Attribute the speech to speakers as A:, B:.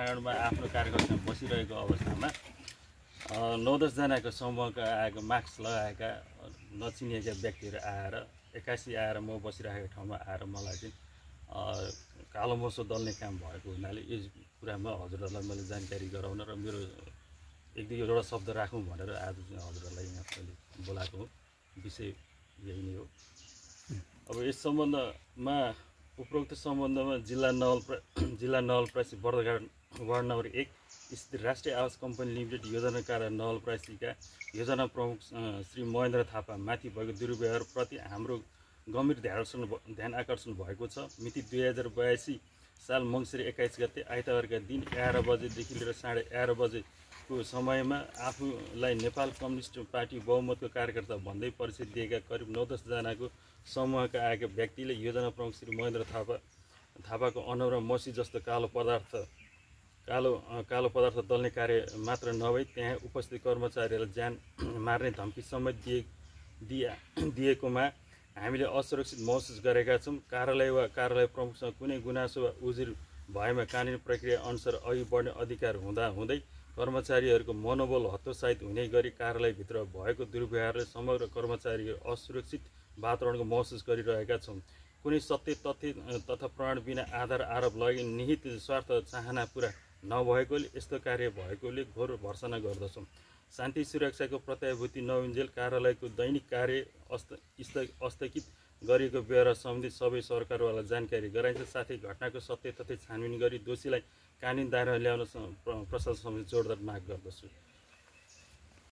A: प्राङ्गणमा आफ्नो कार्यकर्तामा बसिरहेको अवस्थामा 9-10 जनाको समूहका आएको मास्क लगाएका नचिनिएका व्यक्तिहरू आएर 81 आएर म बसिरहेको ठाउँमा आएर मलाई चाहिँ कालो मोसो दल्ने काम भएको हुनाले यस कुरामा हजुरहरूलाई मैले जानकारी गराउन र मेरो एक दुईवटा शब्द राखौँ भनेर आज चाहिँ हजुरहरूलाई यहाँ मैले बोलाएको हो। विषय यही नै हो। अब यस सम्बन्धमा उपरोक्त सम्बन्धमा जिल्ला नवलपरासी बर्दघाट वार्ड नम्बर 1 स्थित राष्ट्रिय आवास कम्पनी लिमिटेड योजना कार्य नवलपरासीका योजना प्रमुख श्री महेन्द्र थापा माथि भएको दुर्व्यवहारप्रति हाम्रो गम्भीर ध्यान आकर्षण भएको छ। मिति 2082 साल मङ्सिर 21 गते आइतबारका दिन 11 बजेदेखि लिएर 11:30 बजेको समयमा आफूलाई नेपाल कम्युनिस्ट पार्टी बहुमतको कार्यकर्ता भन्दै परिचय दिएका करिब 9-10 जनाको समूहका आएका व्यक्तिले योजना प्रमुख श्री महेन्द्र थापाको अनुहारमा मसी जस्तो कालो पदार्थ दल्ने कार्य मात्र नभई त्यहाँ उपस्थित कर्मचारीहरूलाई ज्यान मार्ने धम्की समेत दिएकोमा हामीले असुरक्षित महसुस गरेका छौँ। कार्यालय वा कार्यालय प्रमुखसँग कुनै गुनासो वा उजुर भएमा कानुनी प्रक्रिया अनुसार अघि बढ्ने अधिकार हुँदै कर्मचारीहरूको मनोबल हतोत्साहित हुने गरी कार्यालयभित्र भएको दुर्व्यवहारले समग्र कर्मचारीहरू असुरक्षित वातावरणको महसुस गरिरहेका छौँ। कुनै सत्य तथ्य तथा प्रमाण बिना आधार आरोप लगाई निहित स्वार्थ चाहना पुरा नभएकोले यस्तो कार्य भएकोले घोर भर्सना गर्दछौँ। शान्ति सुरक्षाको प्रत्याभूति नहुन्जेल कार्यालयको दैनिक कार्य स्थगित गरिएको बेहोरा सम्बन्धी सबै सरकारवाला जानकारी गराइन्छ। साथै घटनाको सत्य तथ्य छानबिन गरी दोषीलाई कानुनी दायरामा ल्याउन प्रशासनसँग जोडदार माग गर्दछु।